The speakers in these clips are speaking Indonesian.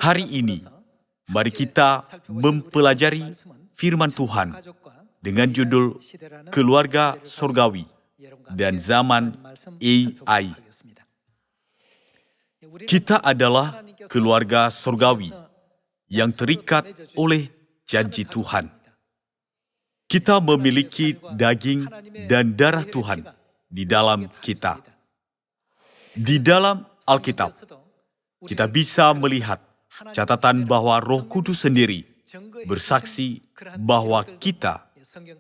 Hari ini, mari kita mempelajari firman Tuhan dengan judul Keluarga Sorgawi dan Zaman AI. Kita adalah keluarga sorgawi yang terikat oleh janji Tuhan. Kita memiliki daging dan darah Tuhan di dalam kita. Di dalam Alkitab, kita bisa melihat catatan bahwa Roh Kudus sendiri bersaksi bahwa kita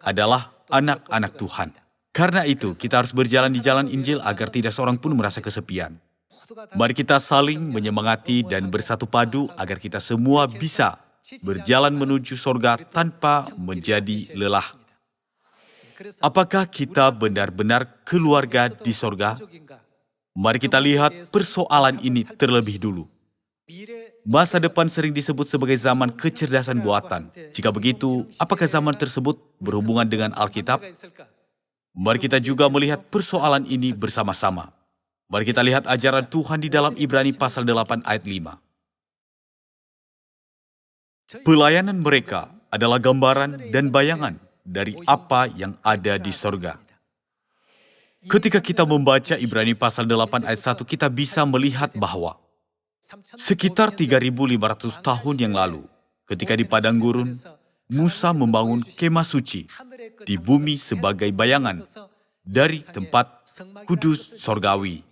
adalah anak-anak Tuhan. Karena itu, kita harus berjalan di jalan Injil agar tidak seorang pun merasa kesepian. Mari kita saling menyemangati dan bersatu padu agar kita semua bisa berjalan menuju sorga tanpa menjadi lelah. Apakah kita benar-benar keluarga di sorga? Mari kita lihat persoalan ini terlebih dulu. Masa depan sering disebut sebagai zaman kecerdasan buatan. Jika begitu, apakah zaman tersebut berhubungan dengan Alkitab? Mari kita juga melihat persoalan ini bersama-sama. Mari kita lihat ajaran Tuhan di dalam Ibrani pasal 8 ayat 5. Pelayanan mereka adalah gambaran dan bayangan dari apa yang ada di sorga. Ketika kita membaca Ibrani pasal 8 ayat 1, kita bisa melihat bahwa sekitar 3.500 tahun yang lalu, ketika di padang gurun, Musa membangun kemah suci di bumi sebagai bayangan dari tempat kudus sorgawi.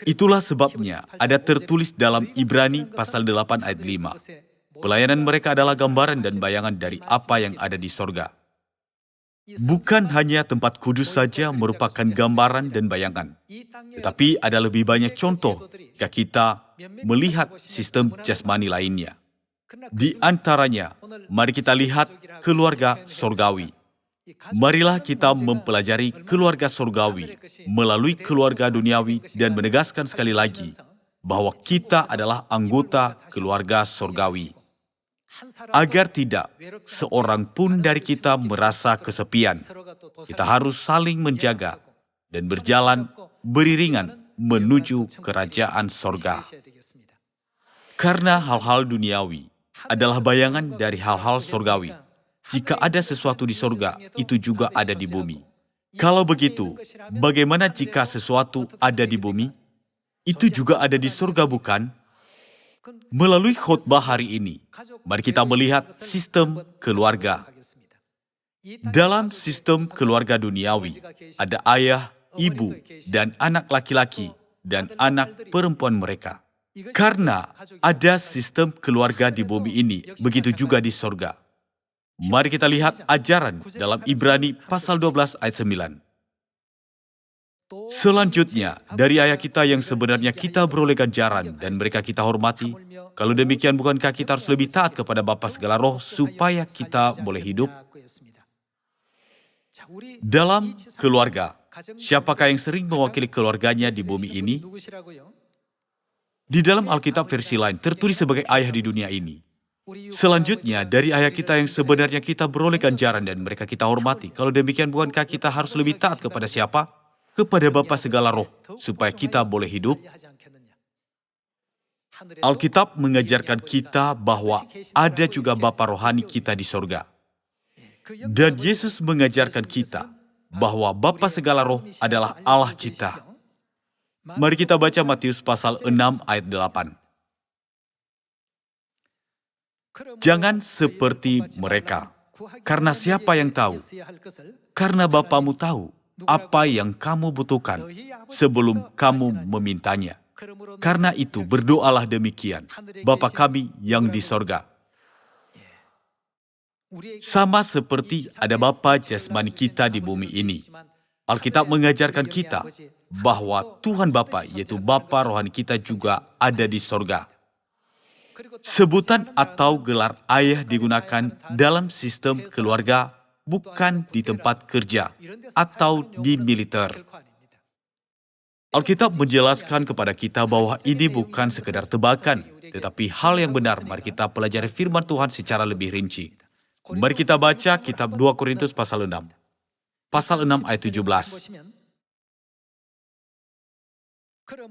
Itulah sebabnya ada tertulis dalam Ibrani pasal 8 ayat 5. Pelayanan mereka adalah gambaran dan bayangan dari apa yang ada di sorga. Bukan hanya tempat kudus saja merupakan gambaran dan bayangan, tetapi ada lebih banyak contoh jika kita melihat sistem jasmani lainnya. Di antaranya, mari kita lihat keluarga sorgawi. Marilah kita mempelajari keluarga sorgawi melalui keluarga duniawi dan menegaskan sekali lagi bahwa kita adalah anggota keluarga sorgawi. Agar tidak seorang pun dari kita merasa kesepian, kita harus saling menjaga dan berjalan beriringan menuju kerajaan sorga. Karena hal-hal duniawi adalah bayangan dari hal-hal sorgawi. Jika ada sesuatu di sorga, itu juga ada di bumi. Kalau begitu, bagaimana jika sesuatu ada di bumi? Itu juga ada di sorga, bukan? Melalui khotbah hari ini, mari kita melihat sistem keluarga. Dalam sistem keluarga duniawi, ada ayah, ibu, dan anak laki-laki, dan anak perempuan mereka. Karena ada sistem keluarga di bumi ini, begitu juga di sorga. Mari kita lihat ajaran dalam Ibrani pasal 12 ayat 9. Selanjutnya, dari ayah kita yang sebenarnya kita beroleh ganjaran dan mereka kita hormati. Kalau demikian, bukankah kita harus lebih taat kepada Bapa segala roh supaya kita boleh hidup? Dalam keluarga, siapakah yang sering mewakili keluarganya di bumi ini? Di dalam Alkitab versi lain, tertulis sebagai ayah di dunia ini. Selanjutnya, dari ayah kita yang sebenarnya kita beroleh ganjaran dan mereka kita hormati. Kalau demikian, bukankah kita harus lebih taat kepada siapa? Kepada Bapa segala roh, supaya kita boleh hidup. Alkitab mengajarkan kita bahwa ada juga Bapa rohani kita di sorga. Dan Yesus mengajarkan kita bahwa Bapa segala roh adalah Allah kita. Mari kita baca Matius pasal 6 ayat 8. Jangan seperti mereka, karena siapa yang tahu? Karena Bapamu tahu apa yang kamu butuhkan sebelum kamu memintanya. Karena itu berdoalah demikian, Bapa kami yang di sorga. Sama seperti ada Bapa jasmani kita di bumi ini, Alkitab mengajarkan kita bahwa Tuhan Bapa, yaitu Bapa rohani kita juga ada di sorga. Sebutan atau gelar ayah digunakan dalam sistem keluarga, bukan di tempat kerja atau di militer. Alkitab menjelaskan kepada kita bahwa ini bukan sekedar tebakan, tetapi hal yang benar. Mari kita pelajari firman Tuhan secara lebih rinci. Mari kita baca kitab 2 Korintus pasal 6. Pasal 6 ayat 17.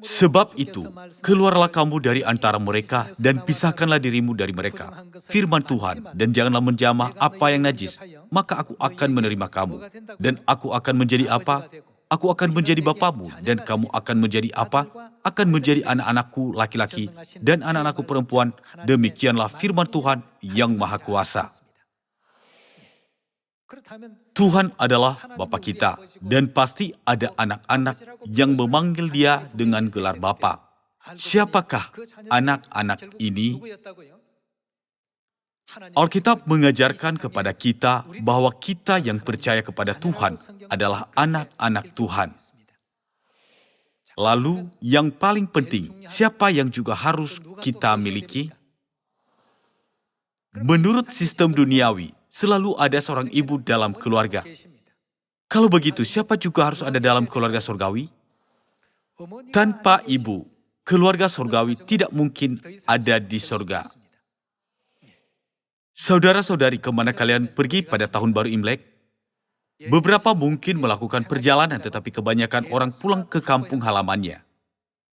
Sebab itu, keluarlah kamu dari antara mereka dan pisahkanlah dirimu dari mereka. Firman Tuhan, dan janganlah menjamah apa yang najis, maka aku akan menerima kamu. Dan aku akan menjadi apa? Aku akan menjadi bapamu, dan kamu akan menjadi apa? Akan menjadi anak-anakku laki-laki dan anak-anakku perempuan. Demikianlah firman Tuhan yang Maha Kuasa. Tuhan adalah Bapa kita, dan pasti ada anak-anak yang memanggil Dia dengan gelar Bapa. Siapakah anak-anak ini? Alkitab mengajarkan kepada kita bahwa kita yang percaya kepada Tuhan adalah anak-anak Tuhan. Lalu, yang paling penting, siapa yang juga harus kita miliki? Menurut sistem duniawi, selalu ada seorang ibu dalam keluarga. Kalau begitu, siapa juga harus ada dalam keluarga surgawi? Tanpa ibu, keluarga surgawi tidak mungkin ada di surga. Saudara-saudari, kemana kalian pergi pada tahun baru Imlek? Beberapa mungkin melakukan perjalanan, tetapi kebanyakan orang pulang ke kampung halamannya.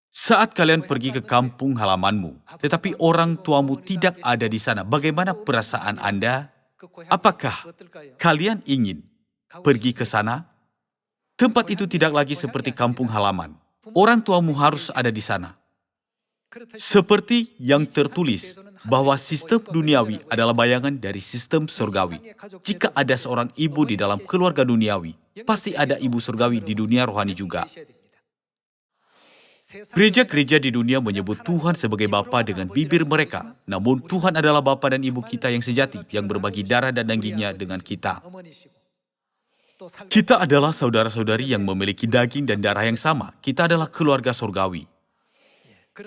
Saat kalian pergi ke kampung halamanmu, tetapi orang tuamu tidak ada di sana, bagaimana perasaan Anda? Apakah kalian ingin pergi ke sana? Tempat itu tidak lagi seperti kampung halaman. Orang tuamu harus ada di sana. Seperti yang tertulis, bahwa sistem duniawi adalah bayangan dari sistem surgawi. Jika ada seorang ibu di dalam keluarga duniawi, pasti ada ibu surgawi di dunia rohani juga. Gereja-gereja di dunia menyebut Tuhan sebagai Bapa dengan bibir mereka, namun Tuhan adalah Bapa dan Ibu kita yang sejati, yang berbagi darah dan dagingnya dengan kita. Kita adalah saudara-saudari yang memiliki daging dan darah yang sama. Kita adalah keluarga surgawi.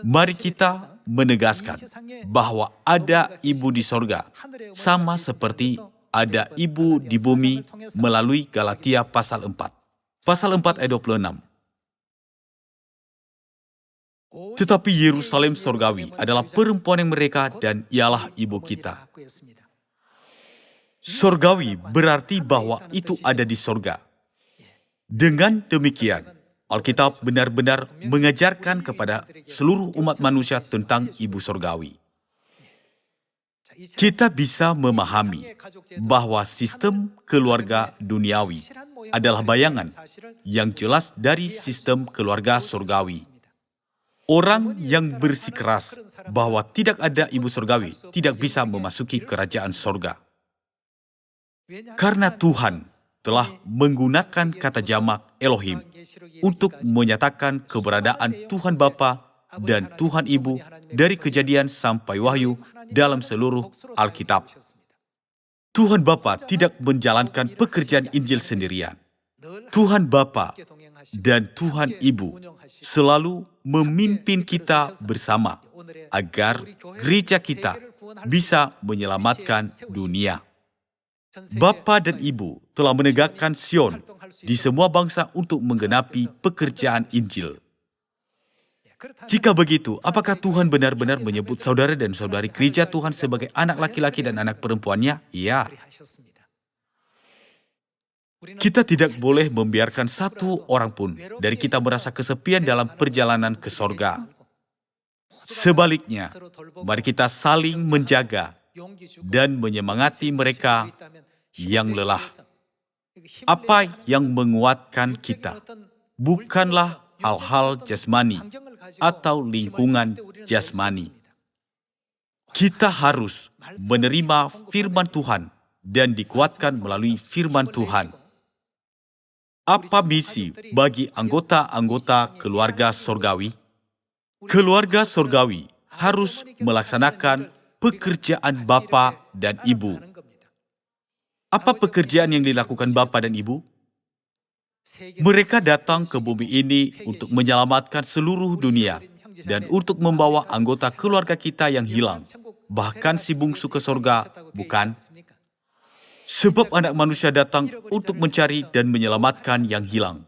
Mari kita menegaskan bahwa ada ibu di sorga, sama seperti ada ibu di bumi melalui Galatia pasal 4. Pasal 4 ayat 26. Tetapi Yerusalem surgawi adalah perempuan yang mereka dan ialah ibu kita. Surgawi berarti bahwa itu ada di sorga. Dengan demikian, Alkitab benar-benar mengajarkan kepada seluruh umat manusia tentang ibu surgawi. Kita bisa memahami bahwa sistem keluarga duniawi adalah bayangan yang jelas dari sistem keluarga surgawi. Orang yang bersikeras bahwa tidak ada ibu surgawi tidak bisa memasuki kerajaan surga. Karena Tuhan telah menggunakan kata jamak Elohim untuk menyatakan keberadaan Tuhan Bapa dan Tuhan Ibu dari Kejadian sampai Wahyu dalam seluruh Alkitab. Tuhan Bapa tidak menjalankan pekerjaan Injil sendirian. Tuhan Bapa dan Tuhan Ibu selalu memimpin kita bersama agar gereja kita bisa menyelamatkan dunia. Bapa dan Ibu telah menegakkan Sion di semua bangsa untuk menggenapi pekerjaan Injil. Jika begitu, apakah Tuhan benar-benar menyebut saudara dan saudari gereja Tuhan sebagai anak laki-laki dan anak perempuannya? Ya. Kita tidak boleh membiarkan satu orang pun dari kita merasa kesepian dalam perjalanan ke sorga. Sebaliknya, mari kita saling menjaga dan menyemangati mereka yang lelah. Apa yang menguatkan kita bukanlah hal-hal jasmani atau lingkungan jasmani. Kita harus menerima firman Tuhan dan dikuatkan melalui firman Tuhan. Apa misi bagi anggota-anggota keluarga surgawi? Keluarga surgawi harus melaksanakan pekerjaan Bapa dan Ibu. Apa pekerjaan yang dilakukan Bapa dan Ibu? Mereka datang ke bumi ini untuk menyelamatkan seluruh dunia dan untuk membawa anggota keluarga kita yang hilang, bahkan si bungsu ke surga, bukan? Sebab anak manusia datang untuk mencari dan menyelamatkan yang hilang.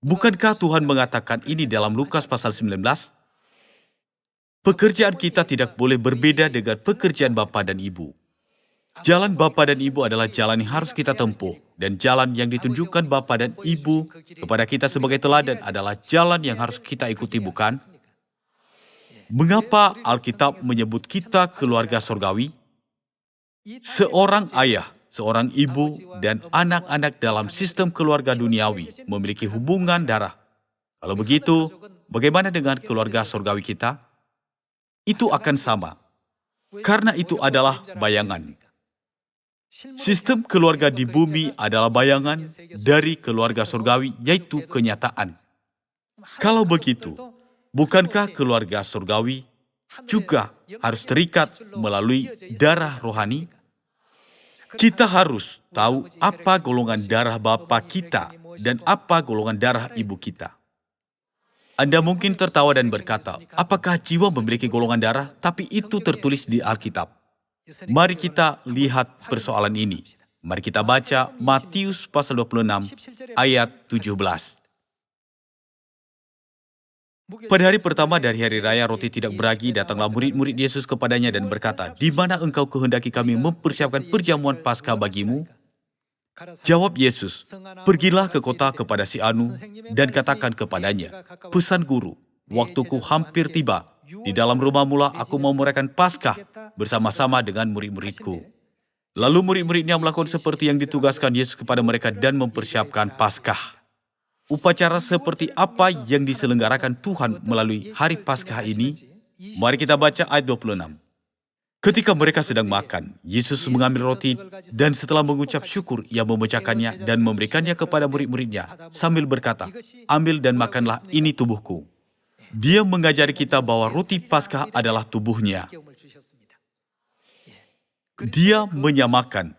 Bukankah Tuhan mengatakan ini dalam Lukas pasal 19? Pekerjaan kita tidak boleh berbeda dengan pekerjaan Bapa dan Ibu. Jalan Bapa dan Ibu adalah jalan yang harus kita tempuh, dan jalan yang ditunjukkan Bapa dan Ibu kepada kita sebagai teladan adalah jalan yang harus kita ikuti, bukan? Mengapa Alkitab menyebut kita keluarga sorgawi? Seorang ayah, seorang ibu, dan anak-anak dalam sistem keluarga duniawi memiliki hubungan darah. Kalau begitu, bagaimana dengan keluarga sorgawi kita? Itu akan sama, karena itu adalah bayangan. Sistem keluarga di bumi adalah bayangan dari keluarga surgawi, yaitu kenyataan. Kalau begitu, bukankah keluarga surgawi juga harus terikat melalui darah rohani? Kita harus tahu apa golongan darah bapa kita dan apa golongan darah ibu kita. Anda mungkin tertawa dan berkata, apakah jiwa memiliki golongan darah? Tapi itu tertulis di Alkitab. Mari kita lihat persoalan ini. Mari kita baca Matius pasal 26 ayat 17. Pada hari pertama dari hari raya roti tidak beragi, datanglah murid-murid Yesus kepadanya dan berkata, "Di mana engkau kehendaki kami mempersiapkan perjamuan Paskah bagimu?" Jawab Yesus, "Pergilah ke kota kepada si Anu dan katakan kepadanya, pesan guru, waktuku hampir tiba. Di dalam rumah mula aku mau merayakan Paskah bersama-sama dengan murid-muridku." Lalu murid-muridnya melakukan seperti yang ditugaskan Yesus kepada mereka dan mempersiapkan Paskah. Upacara seperti apa yang diselenggarakan Tuhan melalui hari Paskah ini? Mari kita baca ayat 26. Ketika mereka sedang makan, Yesus mengambil roti dan setelah mengucap syukur, ia memecahkannya dan memberikannya kepada murid-muridnya sambil berkata, "Ambil dan makanlah, ini tubuhku." Dia mengajari kita bahwa roti Paskah adalah tubuhnya. Dia menyamakan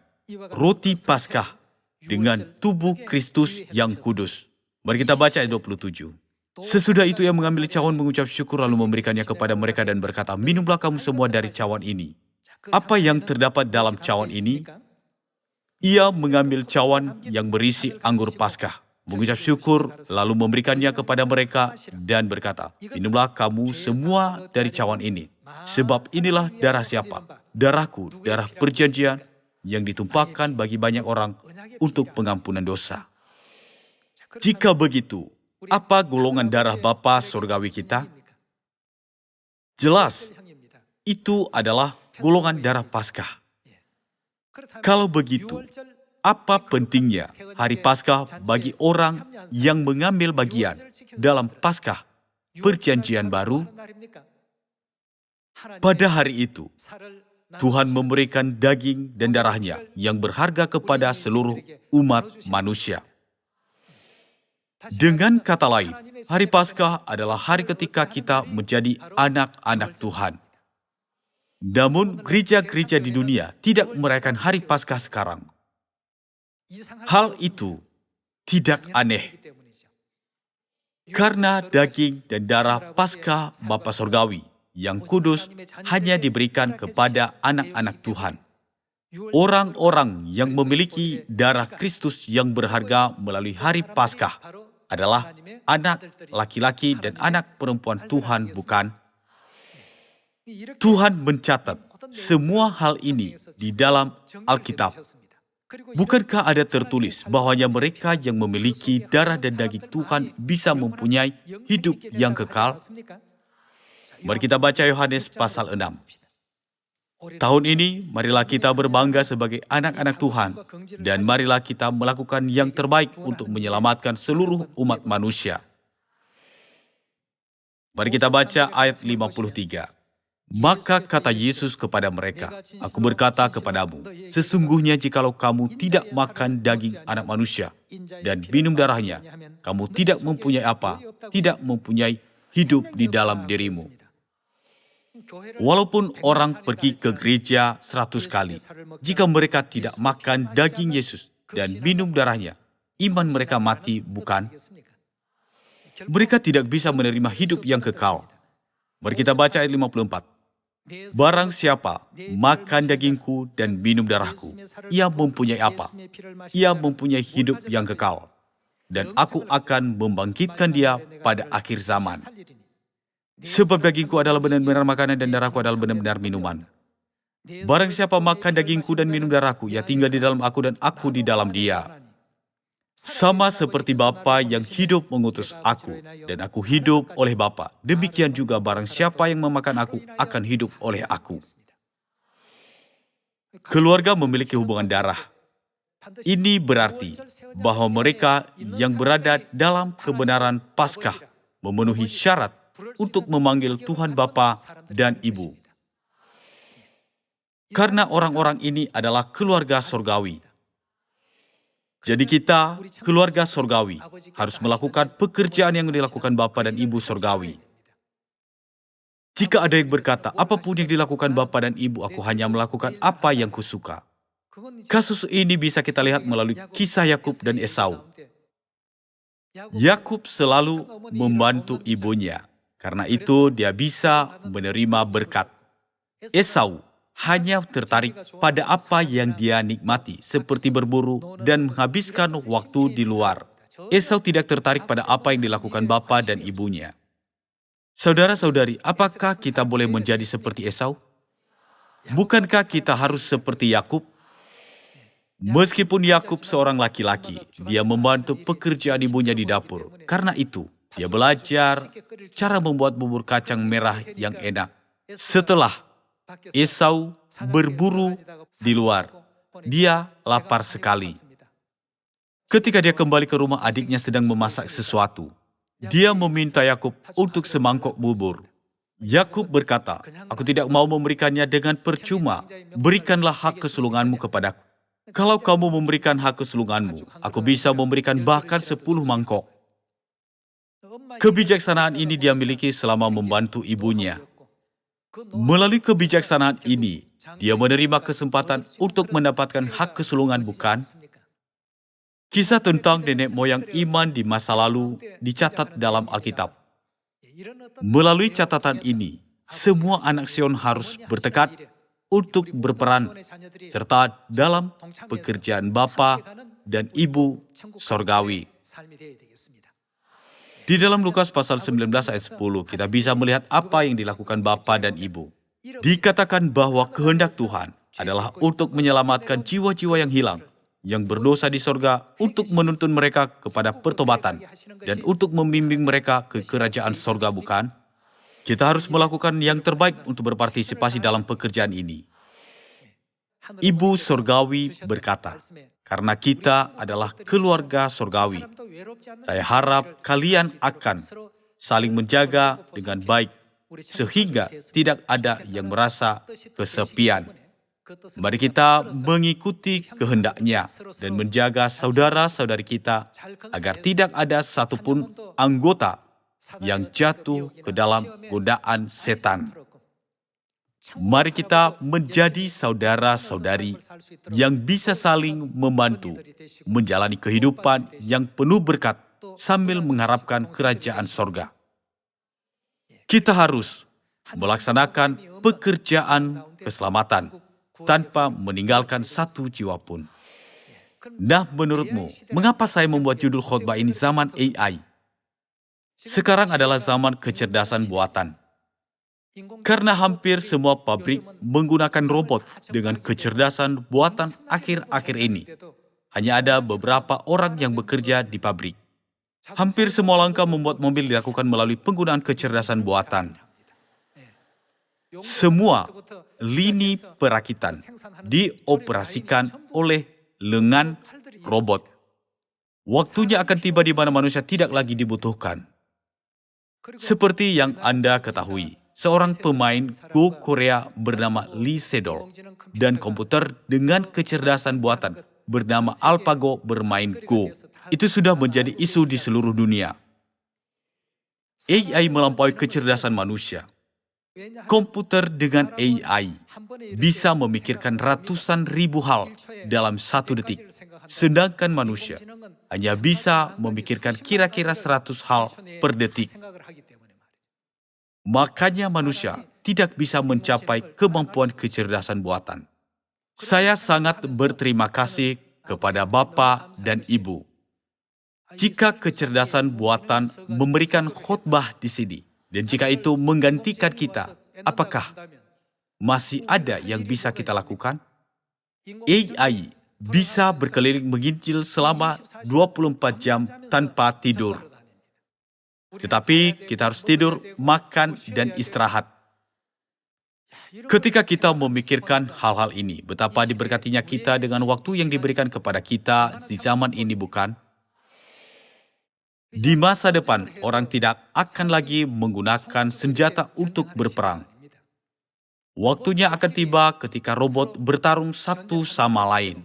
roti Paskah dengan tubuh Kristus yang kudus. Mari kita baca ayat 27. Sesudah itu ia mengambil cawan, mengucap syukur, lalu memberikannya kepada mereka dan berkata, "Minumlah kamu semua dari cawan ini." Apa yang terdapat dalam cawan ini? Ia mengambil cawan yang berisi anggur Paskah, mengucap syukur, lalu memberikannya kepada mereka dan berkata, "Minumlah kamu semua dari cawan ini, sebab inilah darah siapa? Darahku, darah perjanjian yang ditumpahkan bagi banyak orang untuk pengampunan dosa." Jika begitu, apa golongan darah Bapa Surgawi kita? Jelas, itu adalah golongan darah Paskah. Kalau begitu, apa pentingnya hari Paskah bagi orang yang mengambil bagian dalam Paskah Perjanjian Baru? Pada hari itu, Tuhan memberikan daging dan darahnya yang berharga kepada seluruh umat manusia. Dengan kata lain, hari Paskah adalah hari ketika kita menjadi anak-anak Tuhan. Namun, gereja-gereja di dunia tidak merayakan hari Paskah sekarang. Hal itu tidak aneh, karena daging dan darah Paskah Bapa Surgawi yang kudus hanya diberikan kepada anak-anak Tuhan. Orang-orang yang memiliki darah Kristus yang berharga melalui hari Paskah adalah anak laki-laki dan anak perempuan Tuhan, bukan? Tuhan mencatat semua hal ini di dalam Alkitab. Bukankah ada tertulis bahwanya mereka yang memiliki darah dan daging Tuhan bisa mempunyai hidup yang kekal? Mari kita baca Yohanes pasal 6. Tahun ini, marilah kita berbangga sebagai anak-anak Tuhan, dan marilah kita melakukan yang terbaik untuk menyelamatkan seluruh umat manusia. Mari kita baca ayat 53. Maka kata Yesus kepada mereka, "Aku berkata kepadamu, sesungguhnya jikalau kamu tidak makan daging anak manusia dan minum darahnya, kamu tidak mempunyai apa, tidak mempunyai hidup di dalam dirimu." Walaupun orang pergi ke gereja 100 kali, jika mereka tidak makan daging Yesus dan minum darahnya, iman mereka mati, bukan? Mereka tidak bisa menerima hidup yang kekal. Mari kita baca ayat 54. Barang siapa makan dagingku dan minum darahku, ia mempunyai apa? Ia mempunyai hidup yang kekal, dan aku akan membangkitkan dia pada akhir zaman. Sebab dagingku adalah benar-benar makanan dan darahku adalah benar-benar minuman. Barang siapa makan dagingku dan minum darahku, ia tinggal di dalam aku dan aku di dalam dia. Sama seperti Bapa yang hidup mengutus aku, dan aku hidup oleh Bapa. Demikian juga barang siapa yang memakan aku, akan hidup oleh aku. Keluarga memiliki hubungan darah. Ini berarti bahwa mereka yang berada dalam kebenaran Paskah memenuhi syarat untuk memanggil Tuhan Bapa dan Ibu. Karena orang-orang ini adalah keluarga sorgawi. Jadi kita, keluarga sorgawi, harus melakukan pekerjaan yang dilakukan Bapa dan Ibu sorgawi. Jika ada yang berkata, apapun yang dilakukan Bapa dan Ibu, aku hanya melakukan apa yang kusuka. Kasus ini bisa kita lihat melalui kisah Yakub dan Esau. Yakub selalu membantu ibunya, karena itu dia bisa menerima berkat. Esau hanya tertarik pada apa yang dia nikmati, seperti berburu dan menghabiskan waktu di luar. Esau tidak tertarik pada apa yang dilakukan bapa dan ibunya. Saudara-saudari, apakah kita boleh menjadi seperti Esau? Bukankah kita harus seperti Yakub? Meskipun Yakub seorang laki-laki, dia membantu pekerjaan ibunya di dapur. Karena itu, dia belajar cara membuat bubur kacang merah yang enak. Setelah Esau berburu di luar, dia lapar sekali. Ketika dia kembali ke rumah, adiknya sedang memasak sesuatu. Dia meminta Yakub untuk semangkok bubur. Yakub berkata, "Aku tidak mau memberikannya dengan percuma. Berikanlah hak kesulunganmu kepadaku. Kalau kamu memberikan hak kesulunganmu, aku bisa memberikan bahkan 10 mangkok." Kebijaksanaan ini dia miliki selama membantu ibunya. Melalui kebijaksanaan ini, dia menerima kesempatan untuk mendapatkan hak kesulungan, bukan? Kisah tentang nenek moyang iman di masa lalu dicatat dalam Alkitab. Melalui catatan ini, semua anak Sion harus bertekad untuk berperan serta dalam pekerjaan Bapa dan Ibu sorgawi. Di dalam Lukas pasal 19 ayat 10, kita bisa melihat apa yang dilakukan Bapa dan Ibu. Dikatakan bahwa kehendak Tuhan adalah untuk menyelamatkan jiwa-jiwa yang hilang, yang berdosa di sorga, untuk menuntun mereka kepada pertobatan, dan untuk membimbing mereka ke kerajaan sorga, bukan? Kita harus melakukan yang terbaik untuk berpartisipasi dalam pekerjaan ini. Ibu sorgawi berkata, karena kita adalah keluarga sorgawi, saya harap kalian akan saling menjaga dengan baik, sehingga tidak ada yang merasa kesepian. Mari kita mengikuti kehendaknya dan menjaga saudara-saudari kita agar tidak ada satupun anggota yang jatuh ke dalam godaan setan. Mari kita menjadi saudara-saudari yang bisa saling membantu menjalani kehidupan yang penuh berkat sambil mengharapkan kerajaan sorga. Kita harus melaksanakan pekerjaan keselamatan tanpa meninggalkan satu jiwa pun. Nah, menurutmu, mengapa saya membuat judul khotbah ini zaman AI? Sekarang adalah zaman kecerdasan buatan. Karena hampir semua pabrik menggunakan robot dengan kecerdasan buatan akhir-akhir ini. Hanya ada beberapa orang yang bekerja di pabrik. Hampir semua langkah membuat mobil dilakukan melalui penggunaan kecerdasan buatan. Semua lini perakitan dioperasikan oleh lengan robot. Waktunya akan tiba di mana manusia tidak lagi dibutuhkan. Seperti yang Anda ketahui, seorang pemain Go Korea bernama Lee Sedol dan komputer dengan kecerdasan buatan bernama AlphaGo bermain Go. Itu sudah menjadi isu di seluruh dunia. AI melampaui kecerdasan manusia. Komputer dengan AI bisa memikirkan ratusan ribu hal dalam 1 detik, sedangkan manusia hanya bisa memikirkan kira-kira 100 hal per detik. Makanya manusia tidak bisa mencapai kemampuan kecerdasan buatan. Saya sangat berterima kasih kepada Bapa dan Ibu. Jika kecerdasan buatan memberikan khotbah di sini, dan jika itu menggantikan kita, apakah masih ada yang bisa kita lakukan? AI bisa berkeliling menginjil selama 24 jam tanpa tidur. Tetapi kita harus tidur, makan, dan istirahat. Ketika kita memikirkan hal-hal ini, betapa diberkatinya kita dengan waktu yang diberikan kepada kita di zaman ini, bukan? Di masa depan, orang tidak akan lagi menggunakan senjata untuk berperang. Waktunya akan tiba ketika robot bertarung satu sama lain.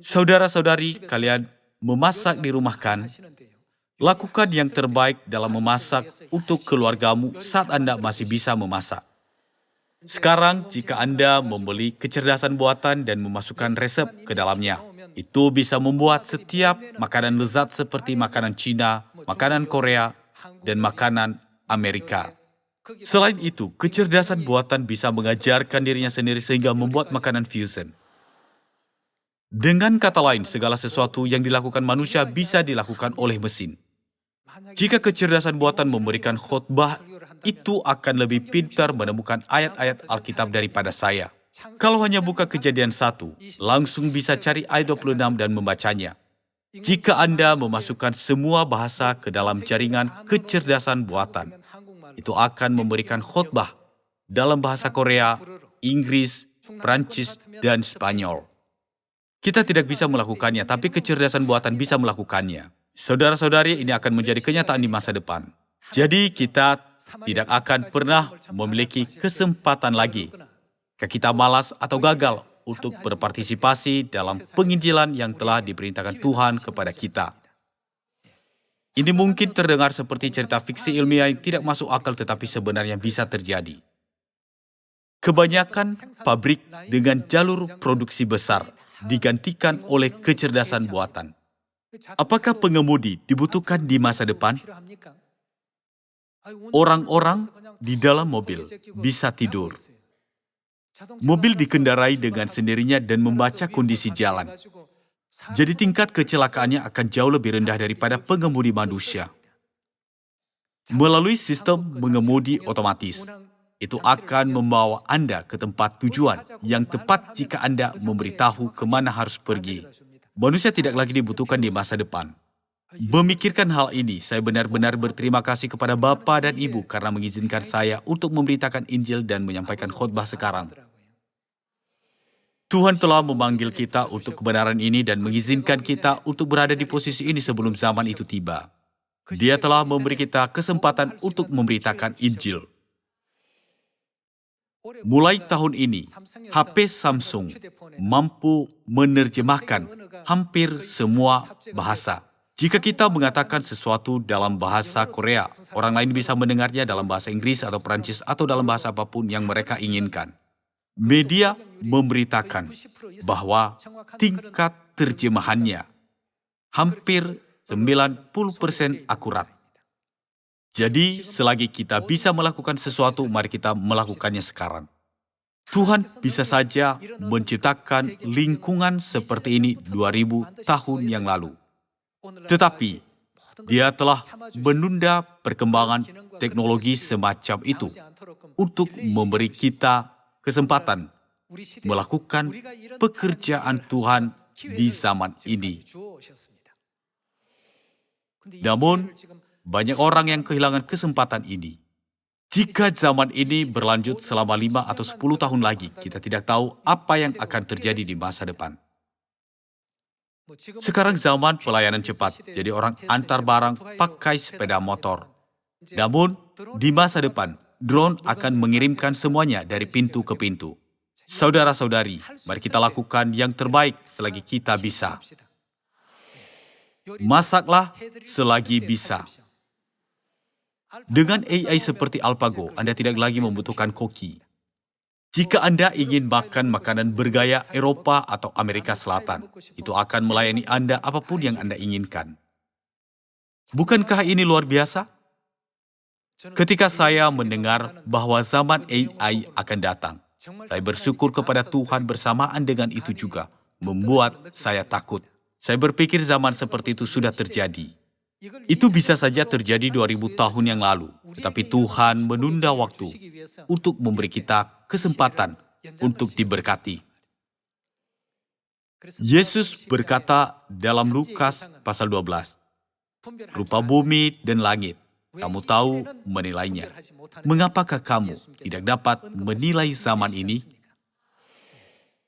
Saudara-saudari, kalian memasak di rumah kan? Lakukan yang terbaik dalam memasak untuk keluargamu saat Anda masih bisa memasak. Sekarang, jika Anda membeli kecerdasan buatan dan memasukkan resep ke dalamnya, itu bisa membuat setiap makanan lezat seperti makanan Cina, makanan Korea, dan makanan Amerika. Selain itu, kecerdasan buatan bisa mengajarkan dirinya sendiri sehingga membuat makanan fusion. Dengan kata lain, segala sesuatu yang dilakukan manusia bisa dilakukan oleh mesin. Jika kecerdasan buatan memberikan khotbah, itu akan lebih pintar menemukan ayat-ayat Alkitab daripada saya. Kalau hanya buka Kejadian 1, langsung bisa cari ayat 26 dan membacanya. Jika Anda memasukkan semua bahasa ke dalam jaringan kecerdasan buatan, itu akan memberikan khotbah dalam bahasa Korea, Inggris, Prancis, dan Spanyol. Kita tidak bisa melakukannya, tapi kecerdasan buatan bisa melakukannya. Saudara-saudari, ini akan menjadi kenyataan di masa depan. Jadi kita tidak akan pernah memiliki kesempatan lagi, kita malas atau gagal untuk berpartisipasi dalam penginjilan yang telah diperintahkan Tuhan kepada kita. Ini mungkin terdengar seperti cerita fiksi ilmiah yang tidak masuk akal, tetapi sebenarnya bisa terjadi. Kebanyakan pabrik dengan jalur produksi besar digantikan oleh kecerdasan buatan. Apakah pengemudi dibutuhkan di masa depan? Orang-orang di dalam mobil bisa tidur. Mobil dikendarai dengan sendirinya dan membaca kondisi jalan. Jadi tingkat kecelakaannya akan jauh lebih rendah daripada pengemudi manusia. Melalui sistem mengemudi otomatis, itu akan membawa Anda ke tempat tujuan yang tepat jika Anda memberitahu kemana harus pergi. Manusia tidak lagi dibutuhkan di masa depan. Memikirkan hal ini, saya benar-benar berterima kasih kepada Bapa dan Ibu karena mengizinkan saya untuk memberitakan Injil dan menyampaikan khotbah sekarang. Tuhan telah memanggil kita untuk kebenaran ini dan mengizinkan kita untuk berada di posisi ini sebelum zaman itu tiba. Dia telah memberi kita kesempatan untuk memberitakan Injil. Mulai tahun ini, HP Samsung mampu menerjemahkan hampir semua bahasa. Jika kita mengatakan sesuatu dalam bahasa Korea, orang lain bisa mendengarnya dalam bahasa Inggris atau Prancis atau dalam bahasa apapun yang mereka inginkan. Media memberitakan bahwa tingkat terjemahannya hampir 90% akurat. Jadi, selagi kita bisa melakukan sesuatu, mari kita melakukannya sekarang. Tuhan bisa saja menciptakan lingkungan seperti ini 2000 tahun yang lalu. Tetapi, Dia telah menunda perkembangan teknologi semacam itu untuk memberi kita kesempatan melakukan pekerjaan Tuhan di zaman ini. Namun, banyak orang yang kehilangan kesempatan ini. Jika zaman ini berlanjut selama 5 atau 10 tahun lagi, kita tidak tahu apa yang akan terjadi di masa depan. Sekarang zaman pelayanan cepat, jadi orang antar barang pakai sepeda motor. Namun, di masa depan, drone akan mengirimkan semuanya dari pintu ke pintu. Saudara-saudari, mari kita lakukan yang terbaik selagi kita bisa. Masaklah selagi bisa. Dengan AI seperti AlphaGo, Anda tidak lagi membutuhkan koki. Jika Anda ingin makan makanan bergaya Eropa atau Amerika Selatan, itu akan melayani Anda apapun yang Anda inginkan. Bukankah ini luar biasa? Ketika saya mendengar bahwa zaman AI akan datang, saya bersyukur kepada Tuhan. Bersamaan dengan itu juga membuat saya takut. Saya berpikir zaman seperti itu sudah terjadi. Itu bisa saja terjadi 2000 tahun yang lalu, tetapi Tuhan menunda waktu untuk memberi kita kesempatan untuk diberkati. Yesus berkata dalam Lukas pasal 12, "Rupa bumi dan langit, kamu tahu menilainya. Mengapakah kamu tidak dapat menilai zaman ini?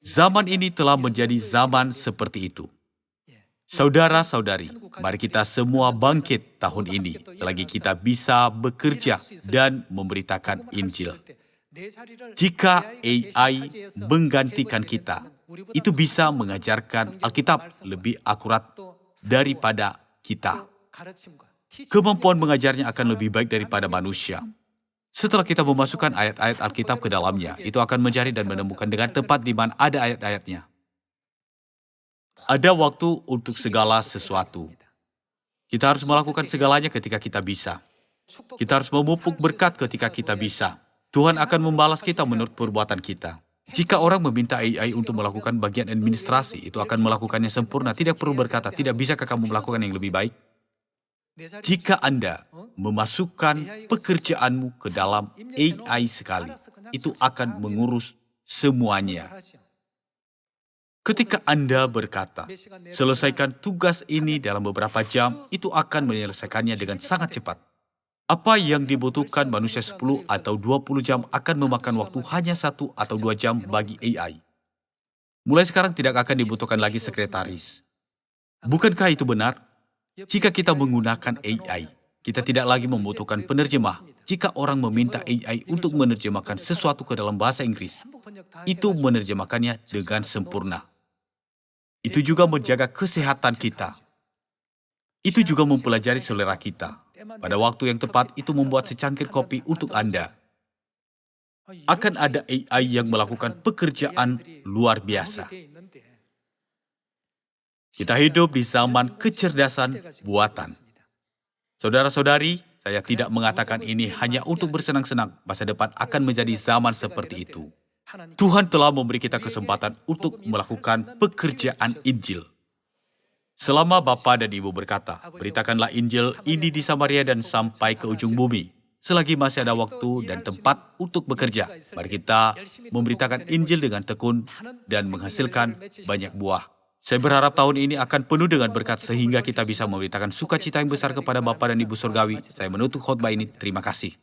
Zaman ini telah menjadi zaman seperti itu." Saudara-saudari, mari kita semua bangkit tahun ini selagi kita bisa bekerja dan memberitakan Injil. Jika AI menggantikan kita, itu bisa mengajarkan Alkitab lebih akurat daripada kita. Kemampuan mengajarnya akan lebih baik daripada manusia. Setelah kita memasukkan ayat-ayat Alkitab ke dalamnya, itu akan mencari dan menemukan dengan tepat di mana ada ayat-ayatnya. Ada waktu untuk segala sesuatu. Kita harus melakukan segalanya ketika kita bisa. Kita harus memupuk berkat ketika kita bisa. Tuhan akan membalas kita menurut perbuatan kita. Jika orang meminta AI untuk melakukan bagian administrasi, itu akan melakukannya sempurna, tidak perlu berkata, "Tidak bisakah kamu melakukan yang lebih baik?" Jika Anda memasukkan pekerjaanmu ke dalam AI sekali, itu akan mengurus semuanya. Ketika Anda berkata, "Selesaikan tugas ini dalam beberapa jam," itu akan menyelesaikannya dengan sangat cepat. Apa yang dibutuhkan manusia 10 atau 20 jam akan memakan waktu hanya 1 atau 2 jam bagi AI. Mulai sekarang tidak akan dibutuhkan lagi sekretaris. Bukankah itu benar? Jika kita menggunakan AI, kita tidak lagi membutuhkan penerjemah. Jika orang meminta AI untuk menerjemahkan sesuatu ke dalam bahasa Inggris, itu menerjemahkannya dengan sempurna. Itu juga menjaga kesehatan kita. Itu juga mempelajari selera kita. Pada waktu yang tepat, itu membuat secangkir kopi untuk Anda. Akan ada AI yang melakukan pekerjaan luar biasa. Kita hidup di zaman kecerdasan buatan. Saudara-saudari, saya tidak mengatakan ini hanya untuk bersenang-senang. Masa depan akan menjadi zaman seperti itu. Tuhan telah memberi kita kesempatan untuk melakukan pekerjaan Injil. Selama Bapa dan Ibu berkata, "Beritakanlah Injil ini di Samaria dan sampai ke ujung bumi." Selagi masih ada waktu dan tempat untuk bekerja, mari kita memberitakan Injil dengan tekun dan menghasilkan banyak buah. Saya berharap tahun ini akan penuh dengan berkat sehingga kita bisa memberitakan sukacita yang besar kepada Bapa dan Ibu Surgawi. Saya menutup khotbah ini. Terima kasih.